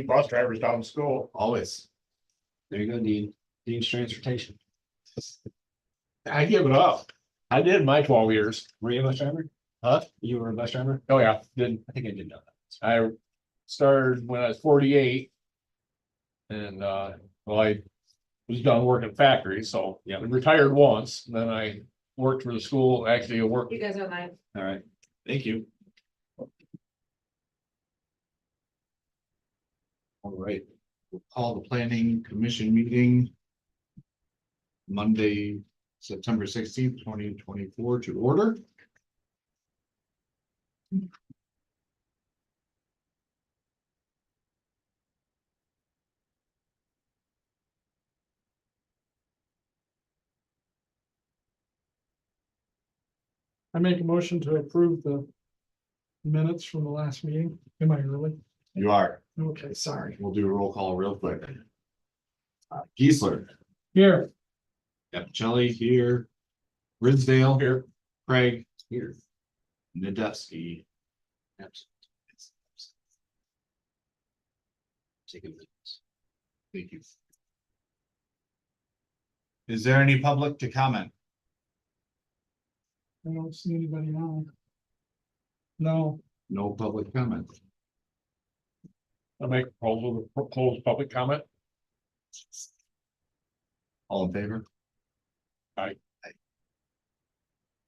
keep bus drivers down to school. Always. There you go, Dean. Dean's transportation. I give it up. I did my 12 years. Were you a bus driver? Huh? You were a bus driver? Oh, yeah. Did I think I did know that. I started when I was 48. And well, I was done working factories, so yeah, I retired once, and then I worked for the school. Actually, I worked. You guys are live. All right. Thank you. All right, we'll call the planning commission meeting Monday, September 16th, 2024 to order. I make a motion to approve the minutes from the last meeting. Am I early? You are. Okay, sorry. We'll do a roll call real quick. Geisler, Here, Capcelli here, Ridsdale Here. Craig here, Nadevsky. Absent. Take a minute. Thank you. Is there any public to comment? I don't see anybody now. No, No public comment. I make a proposal to close public comment. All in favor? Aye.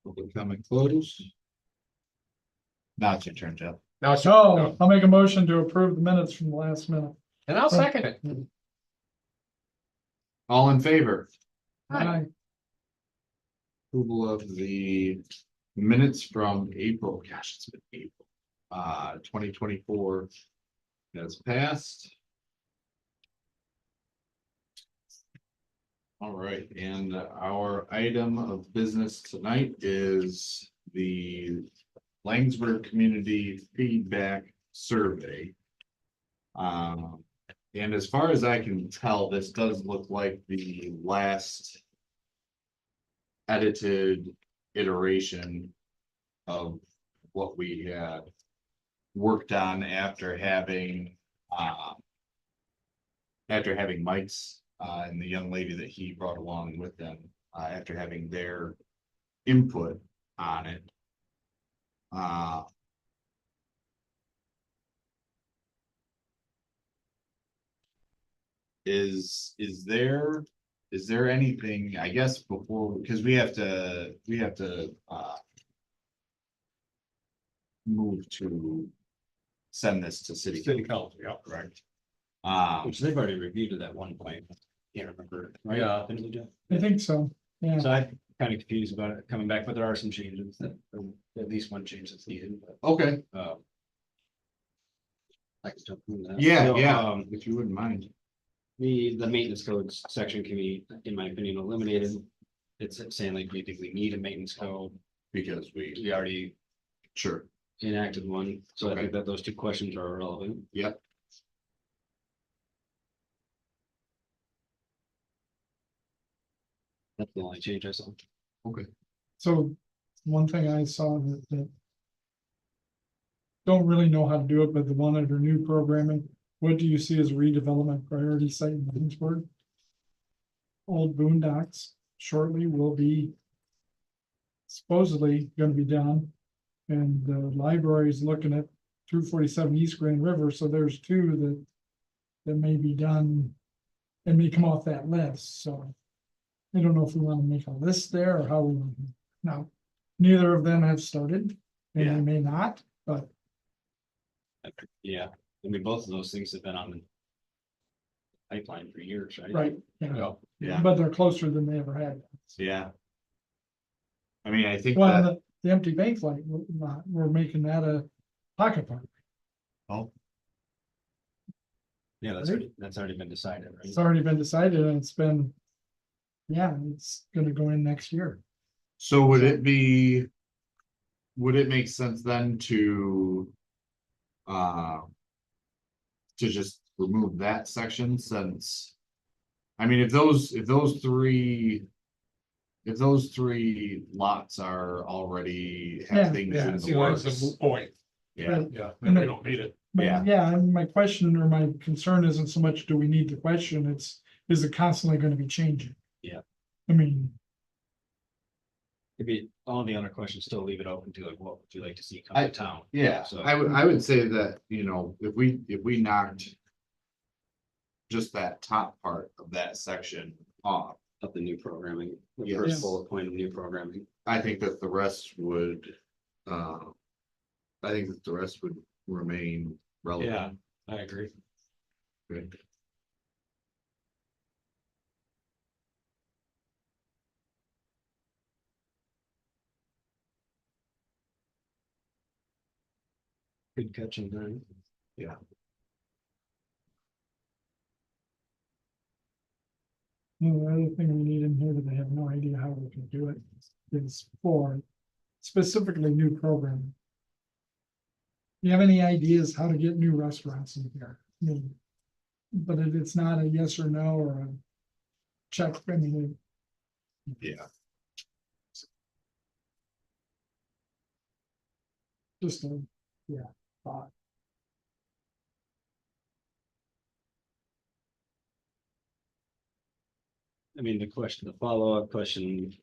Public comment closed. Now it's your turn, Jeff. Now, it's so I'll make a motion to approve the minutes from the last minute. and I'll second it. All in favor? Aye. Approval of the minutes from April, gosh, it's been April, 2024 has passed. All right, and our item of business tonight is the Laingsburg Community Feedback Survey. And as far as I can tell, this does look like the last edited iteration of what we had worked on after having Mike's and the young lady that he brought along with them after having their input on it. Is there anything, I guess, before, because we have to move to send this to city City council, yeah. correct? Which they've already reviewed at that one point. Can't remember. Right? Yeah. Didn't we do? I think so. Yeah, So I'm kind of confused about it coming back, but there are some changes that, at least one change that's needed, but, Okay, I can jump into that. yeah, So, yeah, if you wouldn't mind. The maintenance codes section can be, in my opinion, eliminated. It's saying like, we think we need a maintenance code. Because We already sure, enacted one, so I Okay. think that those two questions are irrelevant. yep, That's the only change I saw. so one thing I saw that don't really know how to do it, but the one under new programming, what do you see as redevelopment priority site in Laingsburg? Old Boondocks shortly will be supposedly gonna be done. And the library is looking at 247 East Grand River, so there's two that may be done and may come off that list, so. I don't know if we want to make a list there or how we want to. Now, neither of them have started, and Yeah. they may not, but Yeah, I mean, both of those things have been on the pipeline for years, right? right, yeah, Yeah. yeah, but they're closer than they ever had. yeah. I mean, I think Well, that, the empty bank light, we're making that a pocket park. oh, Yeah, that's already been decided, right? It's already been decided and it's been. Yeah, it's gonna go in next year. so would it make sense then to just remove that section since, I mean, if those three lots are already Yeah, have things Yeah, in it the seems like it's a works, moot point. yeah, Right. Yeah, then we don't need it. Yeah. Yeah, and my question or my concern isn't so much, do we need the question, it's, is it constantly gonna be changing? Yeah. I mean, Maybe all the other questions, still leave it open to like, what would you like to see come to town? Yeah, So- I would say that, you know, if we knocked. Just that top part of that section off, Of the new programming, the Yes. first bullet point of new programming. I think that the rest would, I think that the rest would remain relevant. I agree. Good. Good catching, Brian. the other thing we need in here that I have no idea how we can do it is for specifically new programming. Do you have any ideas how to get new restaurants in here? I mean, but if it's not a yes or no or a check, I mean, Yeah, just a, yeah, thought. I mean, the question, the follow-up question.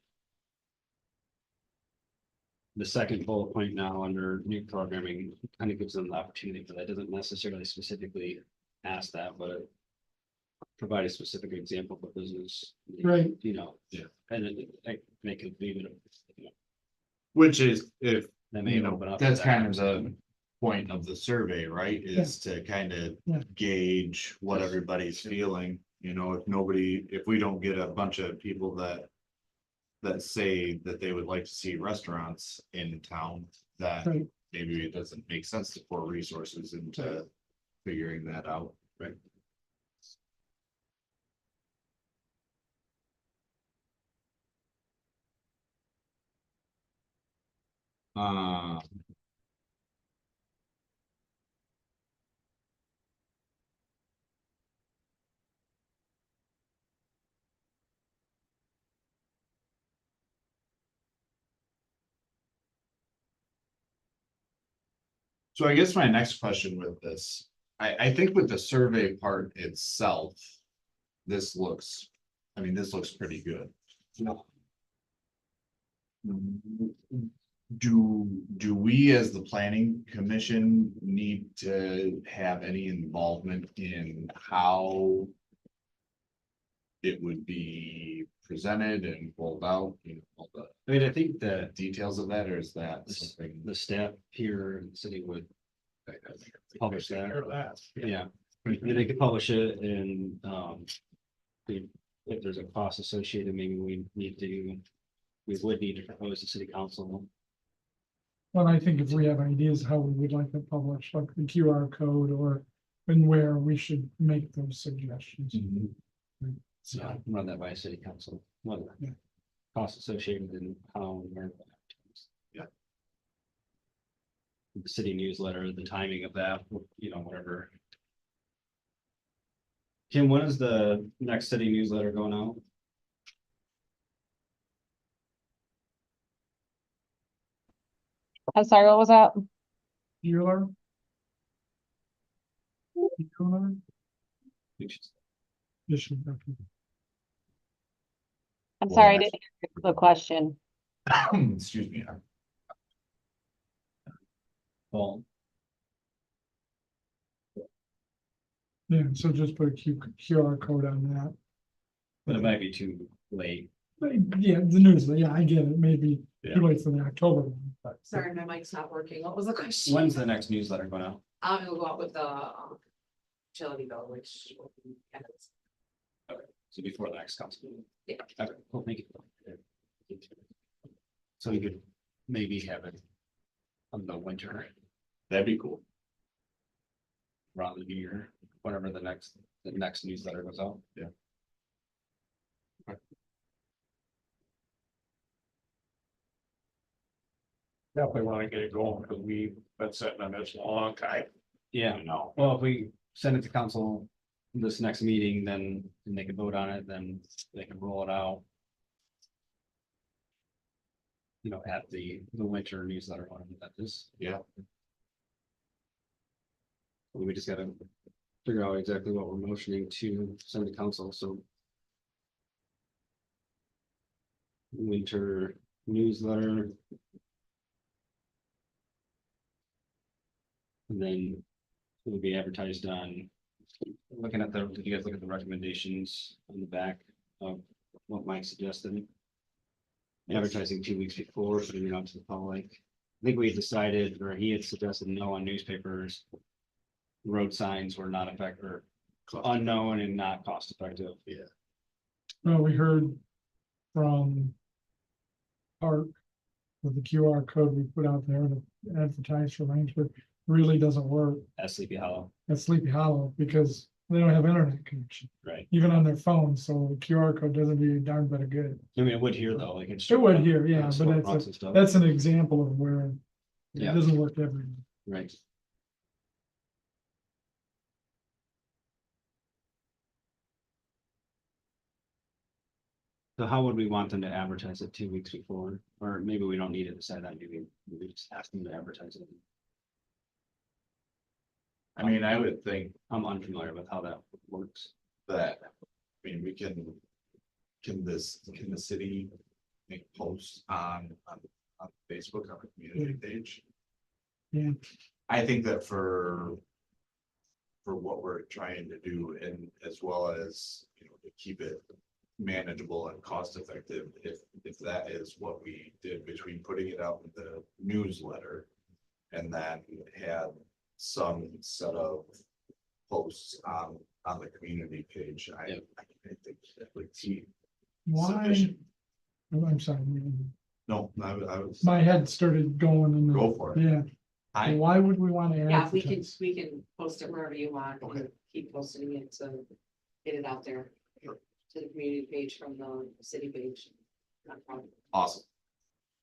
The second bullet point now under new programming kind of gives them the opportunity, but that doesn't necessarily specifically ask that, but. Provide a specific example of a business. Right. You know. Yeah. And then they could leave it. You know, which is, if, that may you know, open up. that's that kind of the conversation. point of the survey, right? Is to kind of Yeah. gauge what everybody's feeling, you know, if we don't get a bunch of people that. That say that they would like to see restaurants in town, that Right. maybe it doesn't make sense to pour resources into figuring that out. Right. Uh. So I guess my next question with this, I think with the survey part itself. This looks, I mean, this looks pretty good. Do we as the planning commission need to have any involvement in how? It would be presented and rolled out, you know, all the I mean, I think that details of that, or is that something? the staff here in the city would publish that. Hear that. Yeah, I mean, they could publish it and, if there's a cost associated, maybe we would need to propose to city council. Well, I think if we have ideas how we would like to publish, like the QR code or and where we should make those suggestions. So run that by city council, whether Yeah. costs associated and how and where. Yeah. The city newsletter, the timing of that, you know, whatever. Kim, when is the next city newsletter going out? I'm sorry, what was that? Bueller? Bueller? Bishop, okay. I'm Well, sorry, I that's- didn't hear the question. Excuse me. Fall. Yeah, so just put a QR code on that. But it might be too late. But yeah, the newsletter, yeah, I get it, maybe Yeah. too late for the October one, but. Sorry, my mic's not working. What was the question? When's the next newsletter going out? It'll go out with the utility bill, which will be kind of. So before the next council meeting? Yeah. Okay, well, thank you. So we could maybe have it on the winter, That'd be cool. around the new year, whenever the next newsletter goes out. Yeah. Definitely want to get it going because we've been sitting on this a long time. Yeah, No. well, if we send it to council this next meeting, then they can vote on it, then they can roll it out. You know, at the winter newsletter one that is. Yeah. We just gotta figure out exactly what we're motioning to send to council, so. Winter newsletter. And then it will be advertised on, looking at the, did you guys look at the recommendations on the back of what Mike suggested? Advertising 2 weeks before, putting it out to the public. I think we had decided, or he had suggested no on newspapers. Road signs were not effective, or unknown and not cost effective. Yeah. Well, we heard from Park with the QR code we put out there to advertise for Laingsburg really doesn't work At Sleepy Hollow, at Sleepy Hollow because they don't have internet connection, right? even on their phone, so the QR code doesn't do you a darn bit of good. I mean, it would here though, like it's. It would here, yeah, but Sport that's rocks and stuff. that's an example of where it Yeah. doesn't work everywhere. Right. So how would we want them to advertise it 2 weeks before? Or maybe we don't need to decide that, maybe we just ask them to advertise it. I mean, I would think I'm unfamiliar with how that works. that, I mean, we can. Can the city make posts on Facebook, on the community page? Yeah. I think that for what we're trying to do and as well as, you know, to keep it manageable and cost effective, if that is what we did between putting it out in the newsletter and then had some set of posts on the community page, I think that would keep. Why? Sufficient. Oh, I'm sorry, No, I was. my head started going and. Go for it. Yeah, I, why would we want to Yeah, we advertise? can post it wherever you want, Okay. and keep posting it to get it out there. Sure. To the community page from the city page. Not a problem. awesome.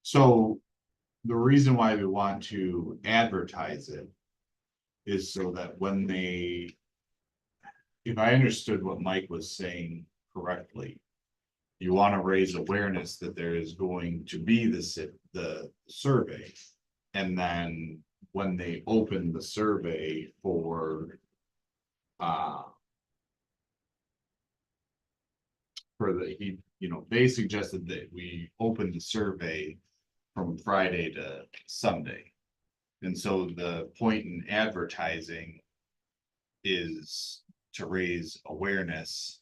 So the reason why we want to advertise it is so that when they, if I understood what Mike was saying correctly, you want to raise awareness that there is going to be the survey. And then when they open the survey for they suggested that we open the survey from Friday to Sunday. And so the point in advertising is to raise awareness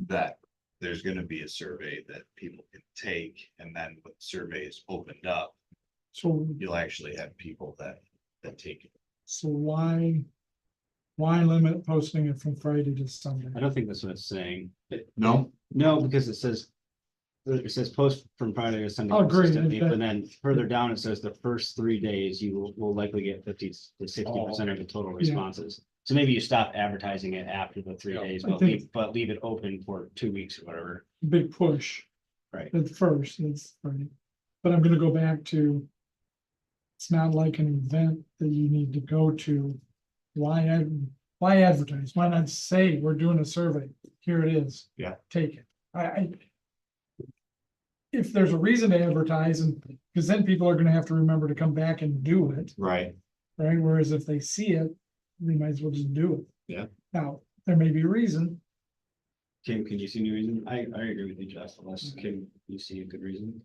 that there's gonna be a survey that people can take, and then when the survey is opened up, So, you'll actually have people that take it. so why limit posting it from Friday to Sunday? I don't think that's what it's saying. No, No, because it says post from Friday to Sunday. Oh, great, consistently, okay. But then further down, it says the first 3 days you will likely get 50 to 60% of the total responses. So maybe you stop advertising it after the 3 Yeah. days, I but think- leave it open for 2 weeks or whatever. Big push. Right. At first, it's right. But I'm gonna go back to. It's not like an event that you need to go to. Why advertise? Why not say, we're doing a survey? Here it is. Yeah. Take it. If there's a reason to advertise and, because then people are gonna have to remember to come back and do it, right, right? Whereas if they see it, they might as well just do it. Yeah. Now, there may be a reason. Kim, can you see any reason? I agree with you, Jeff, unless Kim, you see a good reason.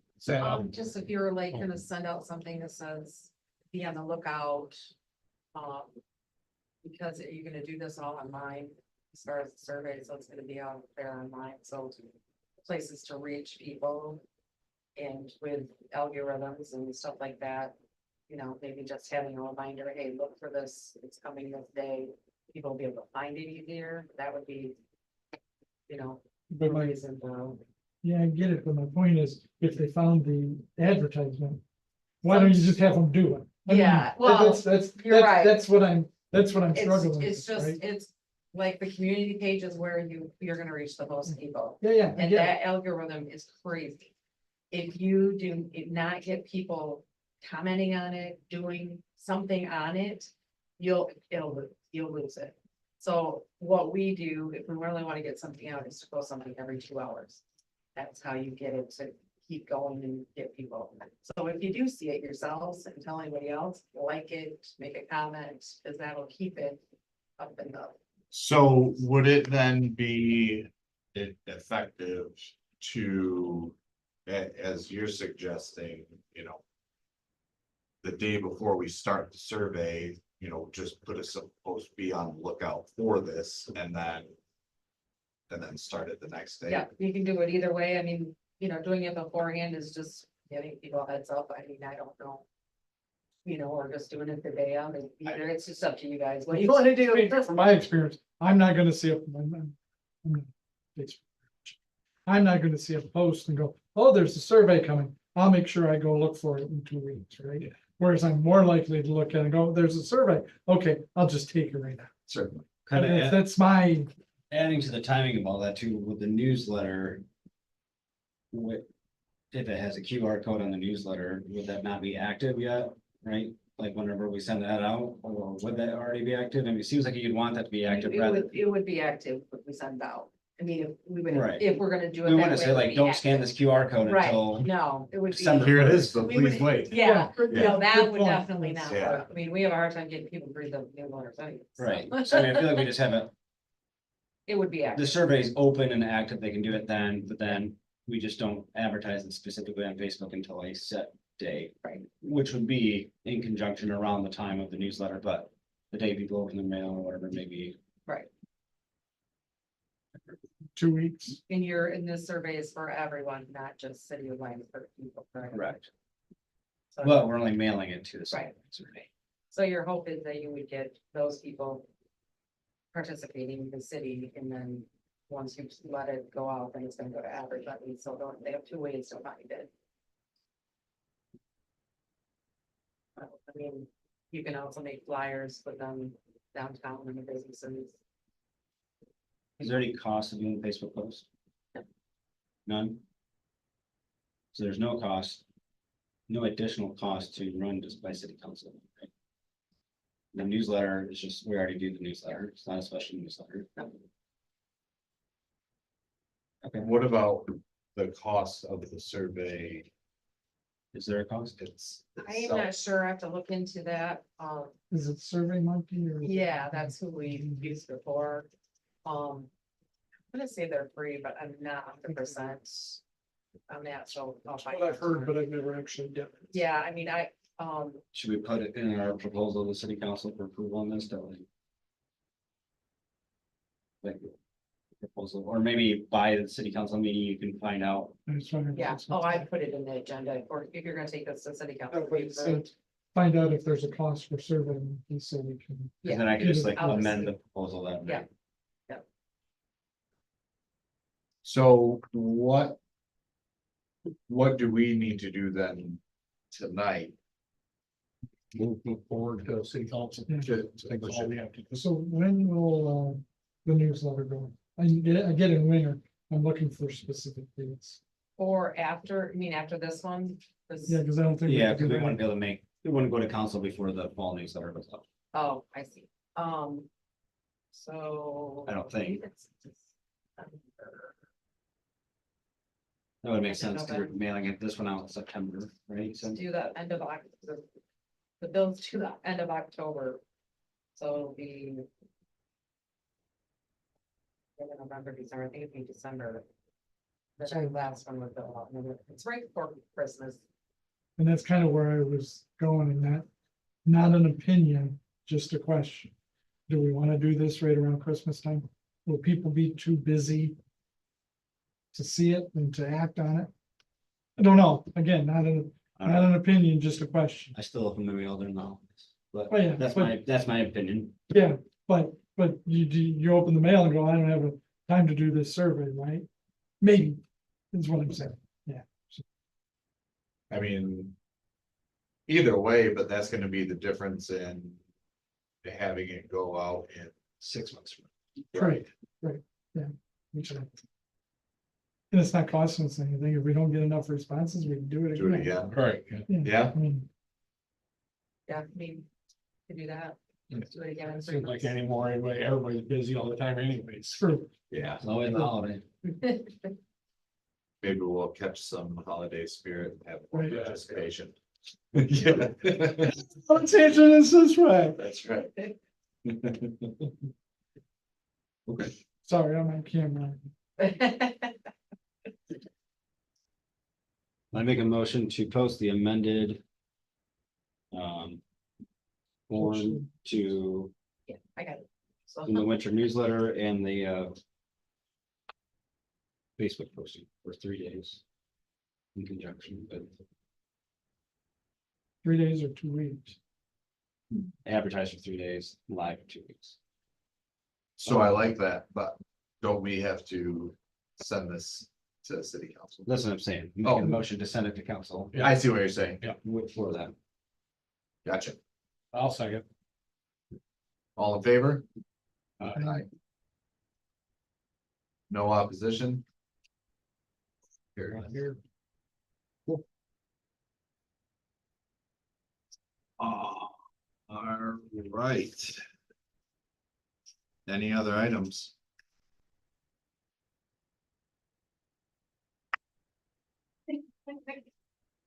Just if you're like gonna send out something that says, be on the lookout. Um. Because you're gonna do this all online, as far as the survey, so it's gonna be out there online, so. Places to reach people. And with algorithms and stuff like that, you know, maybe just having a reminder, hey, look for this, it's coming this day. People will be able to find it easier, that would be. You know, But a my, reason to. yeah, I get it, but my point is, if they found the advertisement, why don't you just have them do it? I mean, Yeah, well, you're right. That's what I'm It's, struggling it's with, just, right? it's like the community page is where you're gonna reach the most people. Yeah, yeah, I And get it. that algorithm is crazy. If you do not get people commenting on it, doing something on it, you'll lose it. So what we do, if we really wanna get something out, is to post something every 2 hours. That's how you get it to keep going and get people. So if you do see it yourselves and tell anybody else, like it, make a comment, cause that'll keep it up in the, So would it then be effective to, as you're suggesting, you know, the day before we start the survey, you know, just put us supposed to be on the lookout for this and then start it the next day? yeah, you can do it either way. I mean, you know, doing it beforehand is just giving people a heads up. I mean, I don't know. You know, or just doing it the day of, either it's just up to you guys, what you wanna do. From my experience, I'm not gonna see I'm not gonna see a post and go, oh, there's a survey coming. I'll make sure I go look for it in 2 weeks, right? Whereas I'm more likely to look at it and go, there's a survey. Okay, I'll just take it right now. Certainly. Kind of That's my, adding to the timing of all that too, with the newsletter. If it has a QR code on the newsletter, would that not be active yet, right? Like whenever we send that out, or would that already be active? I mean, it seems like you'd want that to be active rather. It would be active if we send out. I mean, if we would, Right. if we're gonna do it. We that want to way, say it would like, be don't active. scan this QR code Right, until no, it would be. December. Here it is, but We please would- wait. Yeah, Yeah. no, that Good would point. definitely not Yeah. work. I mean, we have a hard time getting people to read the newsletters anyway. so. Right, so I mean, I feel like we just have a, It would be the active. survey is open and active, they can do it then, but then we just don't advertise it specifically on Facebook until a set day. Right. Which would be in conjunction around the time of the newsletter, but the day people open the mail or whatever, maybe. 2 weeks. And this survey is for everyone, not just city of Laingsburg people. Correct. So- But we're only mailing it to the Right. survey. So your hope is that you would get those people participating in the city, and then once you let it go out, then it's gonna go to advertising, so they have 2 ways to find it. I mean, you can also make flyers, put them downtown in the businesses. Is there any cost of doing a Facebook post? None? So there's no cost, no additional cost to run just by city council, right? The newsletter is just, we already do the newsletter, it's not a special newsletter. Okay, What about the cost of the survey? is there a cost? I am not sure, I have to look into that, Is it Survey Monkey or? is it- yeah, that's who we used before. I'm gonna say they're free, but I'm not 100% on that, so. I'll find What I've out. heard, but I've never actually done it. Yeah, I mean, Should we put it in our proposal to the city council for approval on this, don't we? Like, proposal, or maybe by the city council meeting, you can find out. I was wondering if yeah, it's- I put it in the agenda, or if you're gonna take this to city council. Oh, but so find out if there's a cost for survey, Monkey, so we can. And then I can just like Yeah. amend the proposal that. way. Yeah. So what do we need to do then tonight? Move forward to city council. Yeah. I think that's all we have to do. So when will the newsletter go? I get in winter, I'm looking for specific dates. Or after, I mean, after this one, this, Yeah, because I don't think. Yeah, can because we do want to that. be able to make, we want to go to council before the fall newsletter goes up. oh, I see, so. I don't think. it's December. That would make End of sense, because we're November. mailing it this one out in September, right? So Do the end of October. The bills to the end of October. So it'll be. November, December, I think it'd be December. The very last one with the, it's right before Christmas. And that's kind of where I was going in that, not an opinion, just a question. Do we want to do this right around Christmas time? Will people be too busy to see it and to act on it? I don't know. Again, I don't not know. an opinion, just a question. I still open the mail there now, but Oh, yeah, that's my opinion. Yeah, but you open the mail and go, I don't have a time to do this survey, right? Maybe, is what I'm saying. I mean. Either way, but that's gonna be the difference in having it go out in 6 months. from Right, yeah. which I- And it's not costing us anything. If we don't get enough responses, we can do it now. Do it again. again. Right, yeah. Yeah. I mean, Yeah, I mean, to do that. Let's do it again. in 3 Seems like months. anymore, everybody's busy all the time anyways. it's true. Yeah, It's always the holiday. maybe we'll catch some holiday spirit and have more Right. participation. Yeah. Let's answer this way. That's right. Okay, Sorry, I'm on camera. I make a motion to post the amended. Form to, Yeah, I got it. So, in the winter newsletter and the, Facebook posting for 3 days. In conjunction with 3 days or 2 weeks. advertise for 3 days, live for 2 weeks. so I like that, but don't we have to send this to city council? That's what I'm saying. Make Oh. a motion to send it to council I see what you're saying. for that. Gotcha. I'll second. All in favor? Aye. No opposition? Here. All right. Any other items?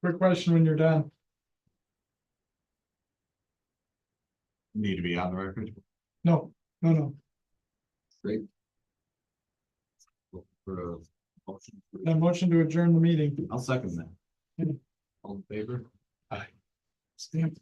Quick question when you're done. Need to be on the record. No, no. For a motion. A motion to adjourn the meeting. I'll second that. All in favor? Stamp.